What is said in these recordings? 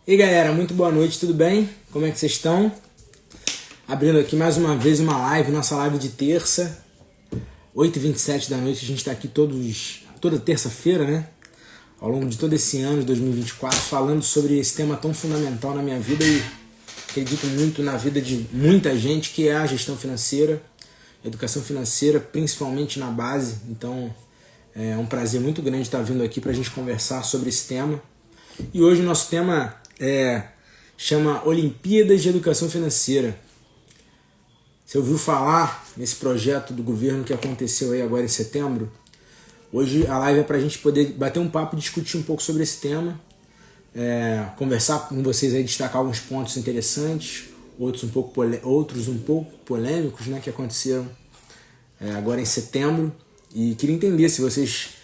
E aí galera, muito boa noite, tudo bem? Como é que vocês estão? Abrindo aqui mais uma vez uma live, nossa live de terça, 8h27 da noite. A gente está aqui toda terça-feira, né? Ao longo de todo esse ano de 2024, falando sobre esse tema tão fundamental na minha vida e acredito muito na vida de muita gente, que é a gestão financeira, educação financeira, principalmente na base. Então é um prazer muito grande estar vindo aqui para a gente conversar sobre esse tema. E hoje o nosso tema chama Olimpíadas de Educação Financeira. Você ouviu falar nesse projeto do governo que aconteceu aí agora em setembro? Hoje a live é para a gente poder bater um papo e discutir um pouco sobre esse tema, conversar com vocês aí, destacar alguns pontos interessantes, outros um pouco polêmicos, né, que aconteceram agora em setembro. E queria entender se vocês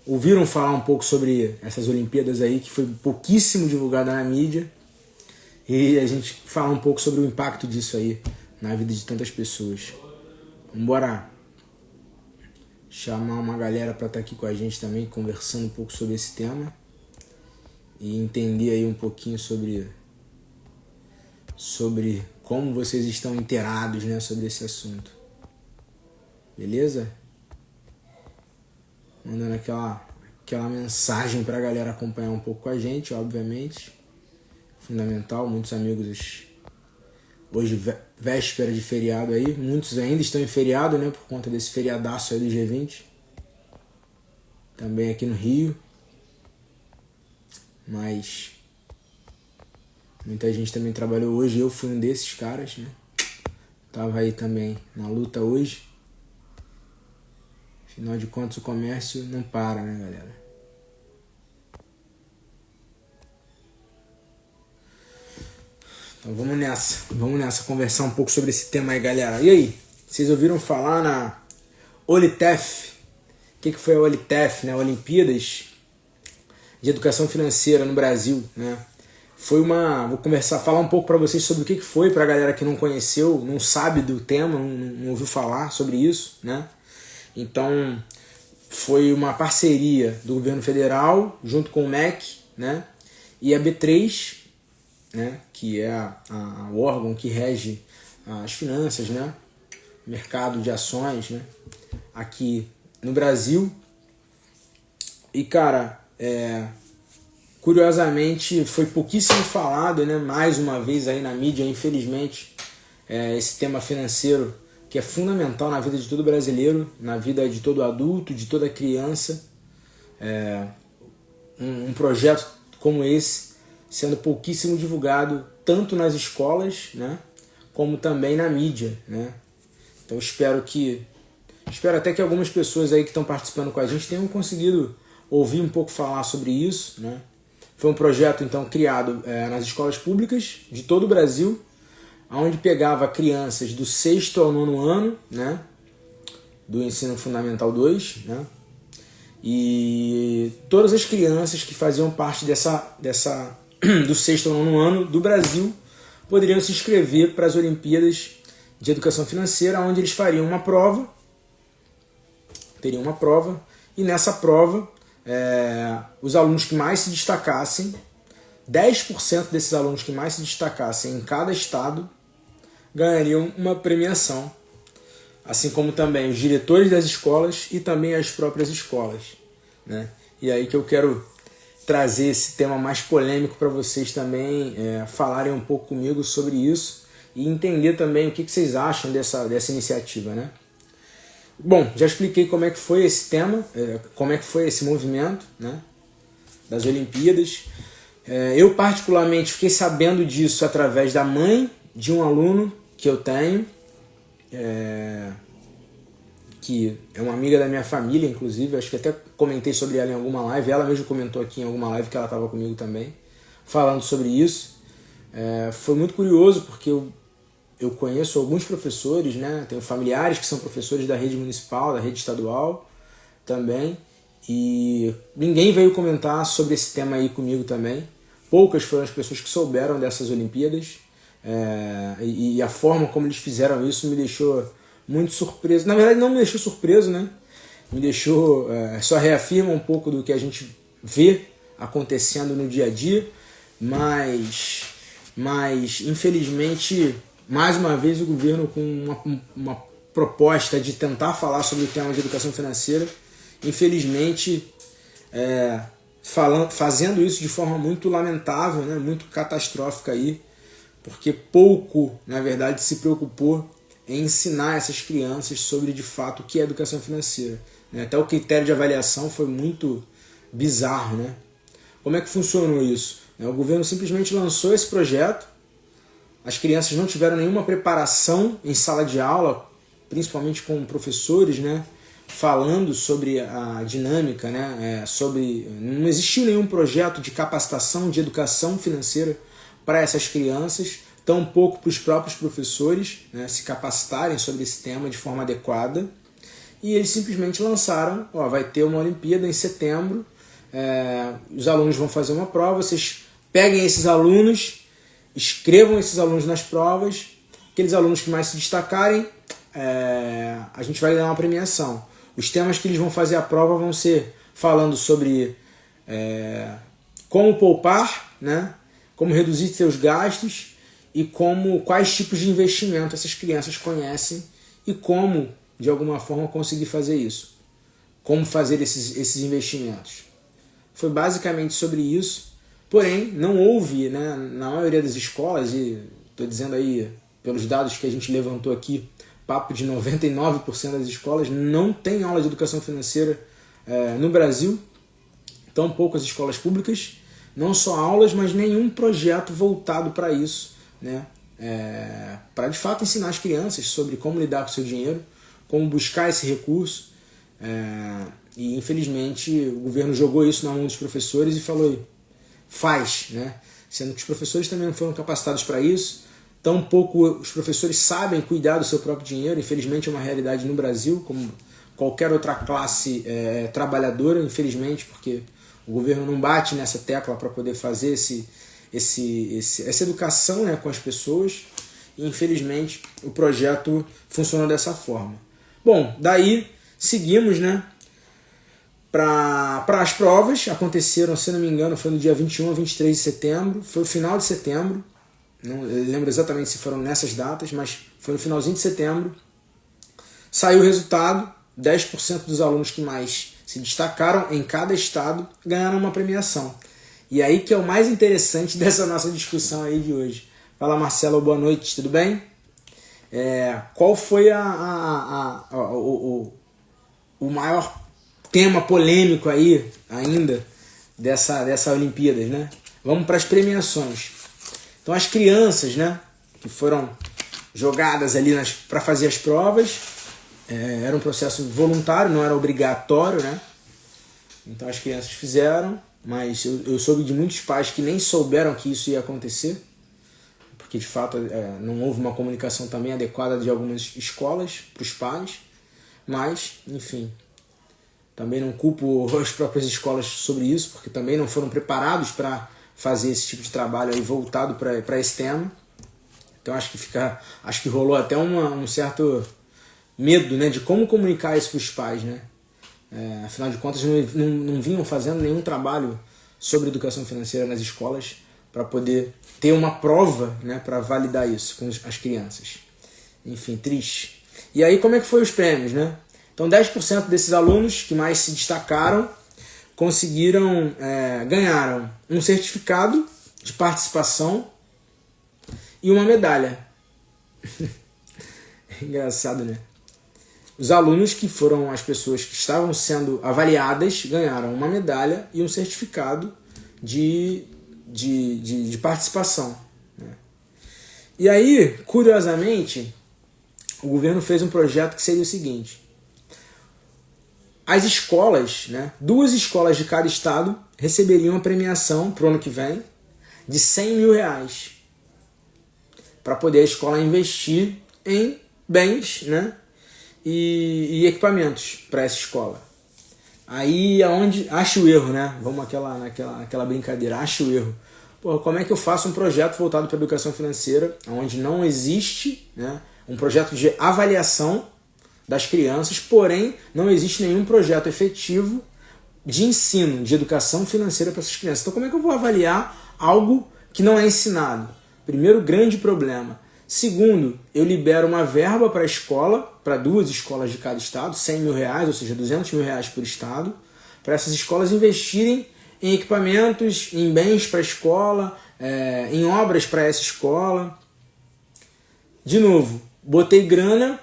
ouviram falar um pouco sobre essas Olimpíadas aí, que foi pouquíssimo divulgada na mídia, e a gente falar um pouco sobre o impacto disso aí na vida de tantas pessoas. Vamos embora chamar uma galera para estar aqui com a gente também, conversando um pouco sobre esse tema e entender aí um pouquinho sobre como vocês estão inteirados, né, sobre esse assunto. Beleza? Mandando aquela mensagem para a galera acompanhar um pouco com a gente, obviamente. Fundamental, muitos amigos hoje, véspera de feriado aí, muitos ainda estão em feriado, né, por conta desse feriadaço aí do G20. Também aqui no Rio. Mas muita gente também trabalhou hoje, eu fui um desses caras, né? Tava aí também na luta hoje. Afinal de contas, o comércio não para, né, galera? Então vamos nessa conversar um pouco sobre esse tema aí, galera. E aí, vocês ouviram falar na OLITEF? O que foi a OLITEF, né? Olimpíadas de Educação Financeira no Brasil, né? Vou começar a falar um pouco para vocês sobre o que foi, para a galera que não conheceu, não sabe do tema, não ouviu falar sobre isso, né? Então, foi uma parceria do governo federal junto com o MEC, né, e a B3, né, que é o órgão que rege as finanças, né, mercado de ações, né, aqui no Brasil. E, cara, curiosamente, foi pouquíssimo falado, né, mais uma vez aí na mídia, infelizmente, esse tema financeiro, que é fundamental na vida de todo brasileiro, na vida de todo adulto, de toda criança. Um projeto como esse sendo pouquíssimo divulgado, tanto nas escolas, né, como também na mídia, né? Então espero até que algumas pessoas aí que estão participando com a gente tenham conseguido ouvir um pouco falar sobre isso, né? Foi um projeto então criado nas escolas públicas de todo o Brasil, onde pegava crianças do 6º ao 9º ano, né, do ensino fundamental 2, né, e todas as crianças que faziam parte do 6º ao 9º ano do Brasil poderiam se inscrever para as Olimpíadas de Educação Financeira, onde eles teriam uma prova, e nessa prova os alunos que mais se destacassem, 10% desses alunos que mais se destacassem em cada estado ganhariam uma premiação, assim como também os diretores das escolas e também as próprias escolas, né? E aí que eu quero trazer esse tema mais polêmico para vocês também falarem um pouco comigo sobre isso e entender também o que vocês acham dessa iniciativa, né? Bom, já expliquei como é que foi esse tema, como é que foi esse movimento, né, das Olimpíadas. Eu particularmente fiquei sabendo disso através da mãe de um aluno que eu tenho, que é uma amiga da minha família, inclusive, acho que até comentei sobre ela em alguma live, ela mesma comentou aqui em alguma live que ela estava comigo também, falando sobre isso. Foi muito curioso porque eu conheço alguns professores, né, tenho familiares que são professores da rede municipal, da rede estadual também, e ninguém veio comentar sobre esse tema aí comigo também. Poucas foram as pessoas que souberam dessas Olimpíadas, e a forma como eles fizeram isso me deixou muito surpreso. Na verdade não me deixou surpreso, né? Me deixou, só reafirma um pouco do que a gente vê acontecendo no dia a dia. mas infelizmente, mais uma vez o governo com uma proposta de tentar falar sobre o tema de educação financeira, infelizmente fazendo isso de forma muito lamentável, né, muito catastrófica aí, porque pouco, na verdade, se preocupou em ensinar essas crianças sobre, de fato, o que é educação financeira. Até o critério de avaliação foi muito bizarro, né? Como é que funcionou isso? O governo simplesmente lançou esse projeto, as crianças não tiveram nenhuma preparação em sala de aula, principalmente com professores, né, falando sobre a dinâmica, né, não existiu nenhum projeto de capacitação, de educação financeira para essas crianças, tampouco para os próprios professores, né, se capacitarem sobre esse tema de forma adequada. E eles simplesmente lançaram, vai ter uma Olimpíada em setembro, os alunos vão fazer uma prova, vocês peguem esses alunos, escrevam esses alunos nas provas, aqueles alunos que mais se destacarem, a gente vai dar uma premiação. Os temas que eles vão fazer a prova vão ser falando sobre como poupar, né, como reduzir seus gastos e quais tipos de investimento essas crianças conhecem e como, de alguma forma, conseguir fazer isso. Como fazer esses investimentos. Foi basicamente sobre isso, porém não houve, né, na maioria das escolas, e estou dizendo aí pelos dados que a gente levantou aqui, papo de 99% das escolas não tem aula de educação financeira no Brasil, tão poucas escolas públicas, não só aulas, mas nenhum projeto voltado para isso, né, para de fato ensinar as crianças sobre como lidar com o seu dinheiro, como buscar esse recurso, e infelizmente o governo jogou isso na mão dos professores e falou, faz, né, sendo que os professores também não foram capacitados para isso. Tampouco os professores sabem cuidar do seu próprio dinheiro, infelizmente é uma realidade no Brasil, como qualquer outra classe trabalhadora, infelizmente, porque o governo não bate nessa tecla para poder fazer essa educação, né, com as pessoas, e infelizmente o projeto funcionou dessa forma. Bom, daí seguimos, né, para as provas, aconteceram, se não me engano, foi no dia 21 a 23 de setembro, foi o final de setembro, não lembro exatamente se foram nessas datas, mas foi no finalzinho de setembro. Saiu o resultado, 10% dos alunos que mais se destacaram em cada estado ganharam uma premiação. E aí que é o mais interessante dessa nossa discussão aí de hoje. Fala, Marcelo, boa noite, tudo bem? Qual foi o maior tema polêmico aí ainda dessa Olimpíadas, né? Vamos para as premiações. Então as crianças, né, que foram jogadas ali para fazer as provas, era um processo voluntário, não era obrigatório, né? Então as crianças fizeram, mas eu soube de muitos pais que nem souberam que isso ia acontecer, porque de fato não houve uma comunicação também adequada de algumas escolas para os pais, mas, enfim, também não culpo as próprias escolas sobre isso, porque também não foram preparados para fazer esse tipo de trabalho aí voltado para esse tema. Então acho que rolou até um certo medo, né, de como comunicar isso para os pais, né? Afinal de contas não vinham fazendo nenhum trabalho sobre educação financeira nas escolas para poder ter uma prova, né, para validar isso com as crianças. Enfim, triste. E aí como é que foi os prêmios, né? Então 10% desses alunos que mais se destacaram ganharam um certificado de participação e uma medalha. Engraçado, né? Os alunos que foram as pessoas que estavam sendo avaliadas ganharam uma medalha e um certificado de participação, né? E aí, curiosamente, o governo fez um projeto que seria o seguinte: as escolas, né, 2 escolas de cada estado receberiam a premiação para o ano que vem de R$100 mil para poder a escola investir em bens, né, e equipamentos para essa escola. Aí aonde acha o erro, né? Vamos naquela brincadeira, acha o erro. Pô, como é que eu faço um projeto voltado para a educação financeira, onde não existe, né, um projeto de avaliação das crianças, porém não existe nenhum projeto efetivo de ensino, de educação financeira para essas crianças? Então como é que eu vou avaliar algo que não é ensinado. Primeiro grande problema. Segundo, eu libero uma verba para a escola, para 2 escolas de cada estado, R$100.000, ou seja, R$200.000 por estado, para essas escolas investirem em equipamentos, em bens para a escola, em obras para essa escola. De novo, botei grana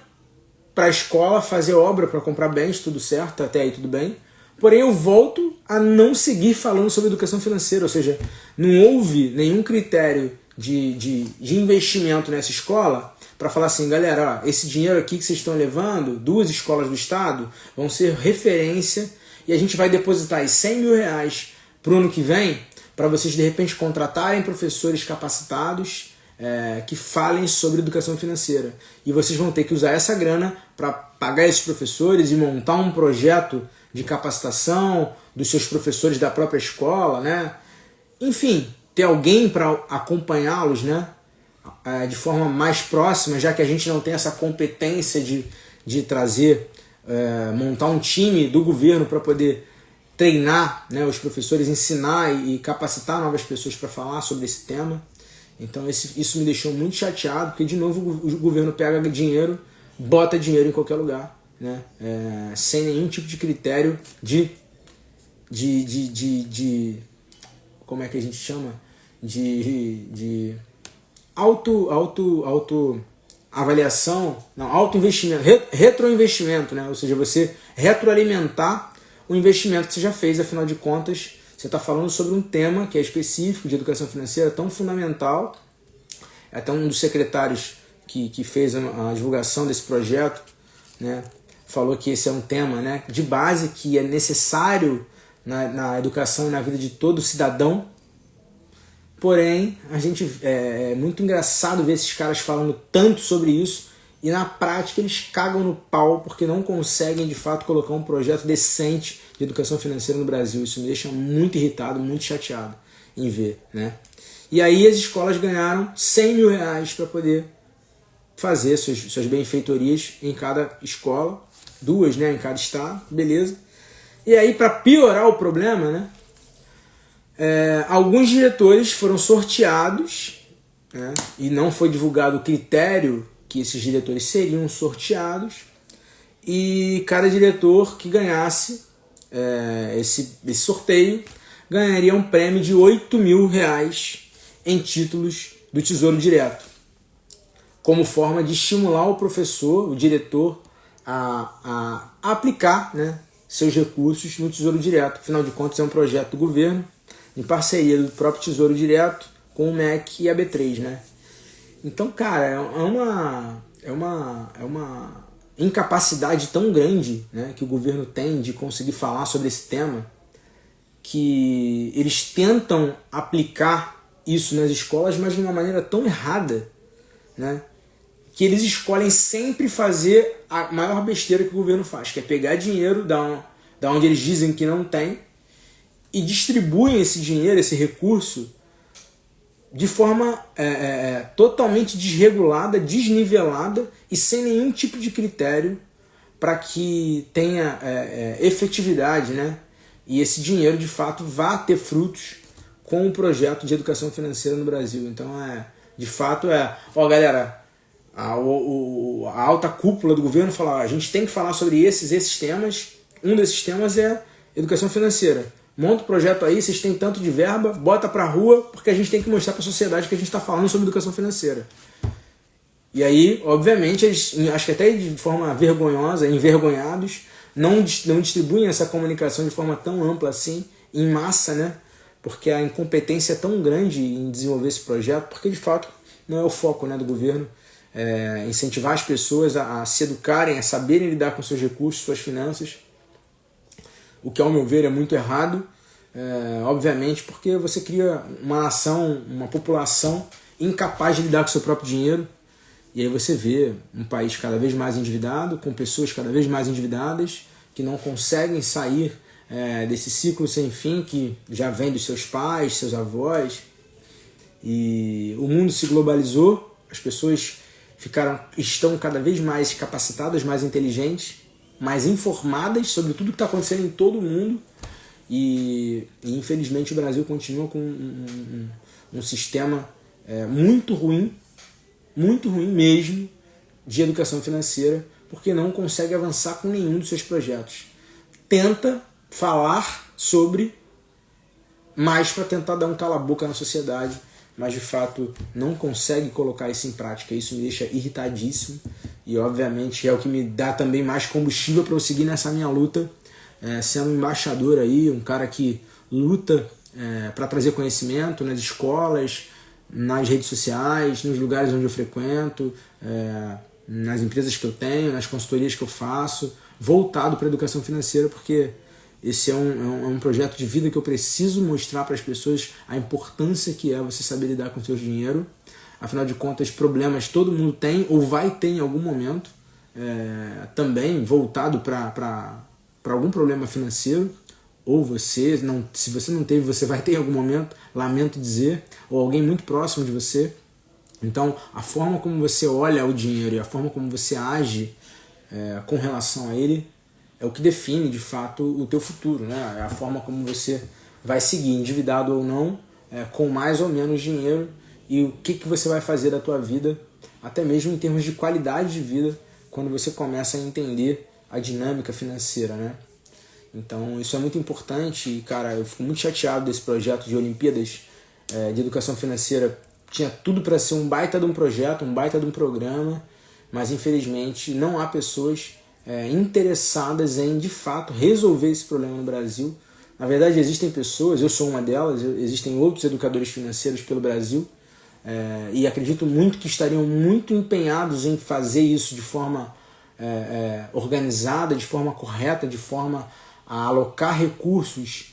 para a escola fazer obra, para comprar bens, tudo certo, até aí tudo bem. Porém, eu volto a não seguir falando sobre educação financeira, ou seja, não houve nenhum critério de investimento nessa escola para falar assim, galera, ó, esse dinheiro aqui que vocês estão levando, 2 escolas do estado, vão ser referência e a gente vai depositar aí R$100.000 para o ano que vem para vocês de repente contratarem professores capacitados que falem sobre educação financeira. E vocês vão ter que usar essa grana para pagar esses professores e montar um projeto de capacitação dos seus professores da própria escola, né? Enfim, ter alguém para acompanhá-los, né? De forma mais próxima, já que a gente não tem essa competência de trazer, montar um time do governo para poder treinar, né, os professores, ensinar e capacitar novas pessoas para falar sobre esse tema. Então isso me deixou muito chateado, porque de novo o governo pega dinheiro, bota dinheiro em qualquer lugar, né? Sem nenhum tipo de critério de como é que a gente chama? De autoavaliação, não, autoinvestimento, retroinvestimento, né? Ou seja, você retroalimentar o investimento que você já fez, afinal de contas, você está falando sobre um tema que é específico de educação financeira, tão fundamental. Até um dos secretários que fez a divulgação desse projeto, né, falou que esse é um tema, né, de base que é necessário na educação e na vida de todo cidadão. Porém, é muito engraçado ver esses caras falando tanto sobre isso e na prática eles cagam no pau porque não conseguem de fato colocar um projeto decente de educação financeira no Brasil. Isso me deixa muito irritado, muito chateado em ver, né? E aí as escolas ganharam R$100.000 para poder fazer suas benfeitorias em cada escola, 2, né, em cada estado, beleza. E aí, para piorar o problema, né, alguns diretores foram sorteados, né, e não foi divulgado o critério que esses diretores seriam sorteados, e cada diretor que ganhasse esse sorteio ganharia um prêmio de R$8.000 em títulos do Tesouro Direto, como forma de estimular o professor, o diretor, a aplicar, né, seus recursos no Tesouro Direto. Afinal de contas, é um projeto do governo, em parceria do próprio Tesouro Direto com o MEC e a B3, né? Então, cara, é uma incapacidade tão grande, né, que o governo tem de conseguir falar sobre esse tema, que eles tentam aplicar isso nas escolas, mas de uma maneira tão errada, né, que eles escolhem sempre fazer a maior besteira que o governo faz, que é pegar dinheiro da onde eles dizem que não tem e distribuem esse dinheiro, esse recurso, de forma totalmente desregulada, desnivelada e sem nenhum tipo de critério para que tenha efetividade, né? E esse dinheiro de fato vá ter frutos com o projeto de educação financeira no Brasil. Então, de fato, galera, a alta cúpula do governo fala, a gente tem que falar sobre esses temas. Um desses temas é educação financeira. Monta o projeto aí, vocês têm tanto de verba, bota pra rua, porque a gente tem que mostrar pra sociedade que a gente está falando sobre educação financeira. E aí, obviamente, eles, acho que até de forma vergonhosa, envergonhados, não distribuem essa comunicação de forma tão ampla assim, em massa, né? Porque a incompetência é tão grande em desenvolver esse projeto, porque de fato não é o foco, né, do governo. Incentivar as pessoas a se educarem, a saberem lidar com seus recursos, suas finanças, o que ao meu ver é muito errado, obviamente, porque você cria uma nação, uma população incapaz de lidar com seu próprio dinheiro, e aí você vê um país cada vez mais endividado, com pessoas cada vez mais endividadas, que não conseguem sair desse ciclo sem fim que já vem dos seus pais, seus avós, e o mundo se globalizou, as pessoas estão cada vez mais capacitadas, mais inteligentes, mais informadas sobre tudo que está acontecendo em todo o mundo, e infelizmente o Brasil continua com um sistema muito ruim mesmo, de educação financeira, porque não consegue avançar com nenhum dos seus projetos. Tenta falar sobre, mais para tentar dar um cala-boca na sociedade, mas de fato não consegue colocar isso em prática. Isso me deixa irritadíssimo e obviamente é o que me dá também mais combustível para eu seguir nessa minha luta, sendo um embaixador aí, um cara que luta para trazer conhecimento nas escolas, nas redes sociais, nos lugares onde eu frequento, nas empresas que eu tenho, nas consultorias que eu faço, voltado para a educação financeira, porque esse é um projeto de vida que eu preciso mostrar para as pessoas a importância que é você saber lidar com o seu dinheiro. Afinal de contas, problemas todo mundo tem ou vai ter em algum momento, também voltado para algum problema financeiro, ou você, se você não teve, você vai ter em algum momento, lamento dizer, ou alguém muito próximo de você. Então, a forma como você olha o dinheiro e a forma como você age com relação a ele é o que define, de fato, o teu futuro, né? É a forma como você vai seguir, endividado ou não, com mais ou menos dinheiro, e o que você vai fazer da tua vida, até mesmo em termos de qualidade de vida, quando você começa a entender a dinâmica financeira, né? Então, isso é muito importante e, cara, eu fico muito chateado desse projeto de Olimpíadas de Educação Financeira. Tinha tudo para ser um baita de um projeto, um baita de um programa, mas infelizmente não há pessoas interessadas em, de fato, resolver esse problema no Brasil. Na verdade, existem pessoas, eu sou uma delas, existem outros educadores financeiros pelo Brasil, e acredito muito que estariam muito empenhados em fazer isso de forma organizada, de forma correta, de forma a alocar recursos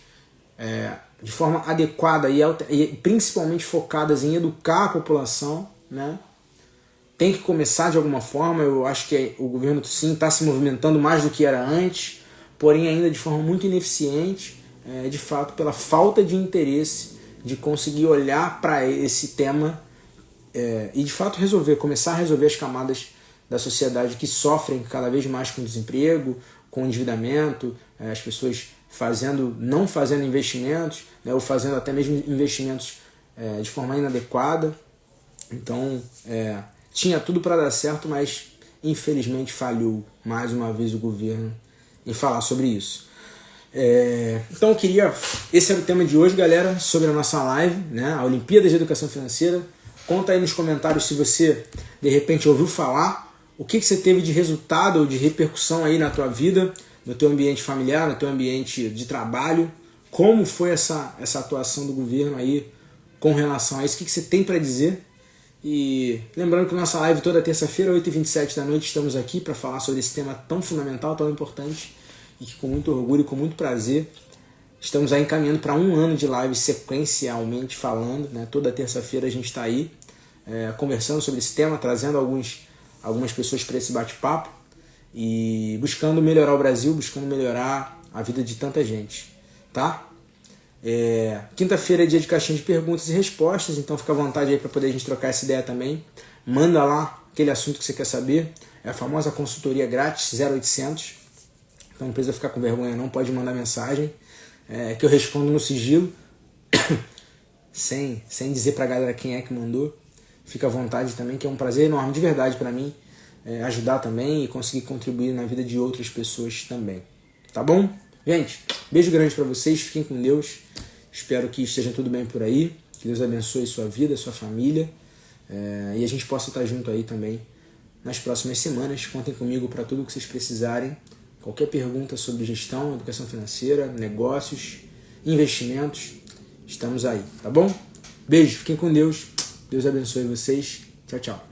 de forma adequada e principalmente focadas em educar a população, né? Tem que começar de alguma forma. Eu acho que o governo sim está se movimentando mais do que era antes, porém ainda de forma muito ineficiente, de fato pela falta de interesse de conseguir olhar para esse tema e de fato começar a resolver as camadas da sociedade que sofrem cada vez mais com desemprego, com endividamento, as pessoas não fazendo investimentos, né, ou fazendo até mesmo investimentos de forma inadequada. Então, tinha tudo para dar certo, mas infelizmente falhou mais uma vez o governo em falar sobre isso. Então esse era o tema de hoje, galera, sobre a nossa live, né, a Olimpíadas de Educação Financeira. Conta aí nos comentários se você de repente ouviu falar, o que você teve de resultado ou de repercussão aí na tua vida, no teu ambiente familiar, no teu ambiente de trabalho, como foi essa atuação do governo aí com relação a isso, o que você tem para dizer. E lembrando que nossa live toda terça-feira, 8h27 da noite, estamos aqui para falar sobre esse tema tão fundamental, tão importante, e que com muito orgulho e com muito prazer estamos aí encaminhando para 1 ano de live sequencialmente falando, né? Toda terça-feira a gente está aí conversando sobre esse tema, trazendo algumas pessoas para esse bate-papo e buscando melhorar o Brasil, buscando melhorar a vida de tanta gente, tá? Quinta-feira é dia de caixinha de perguntas e respostas, então fica à vontade aí para poder a gente trocar essa ideia também. Manda lá aquele assunto que você quer saber, é a famosa consultoria grátis 0800, então não precisa ficar com vergonha não, pode mandar mensagem que eu respondo no sigilo sem dizer pra galera quem é que mandou. Fica à vontade também, que é um prazer enorme de verdade para mim ajudar também e conseguir contribuir na vida de outras pessoas também, tá bom? Gente, beijo grande para vocês, fiquem com Deus, espero que esteja tudo bem por aí, que Deus abençoe sua vida, sua família, e a gente possa estar junto aí também nas próximas semanas. Contem comigo para tudo que vocês precisarem, qualquer pergunta sobre gestão, educação financeira, negócios, investimentos, estamos aí, tá bom? Beijo, fiquem com Deus, Deus abençoe vocês, tchau, tchau.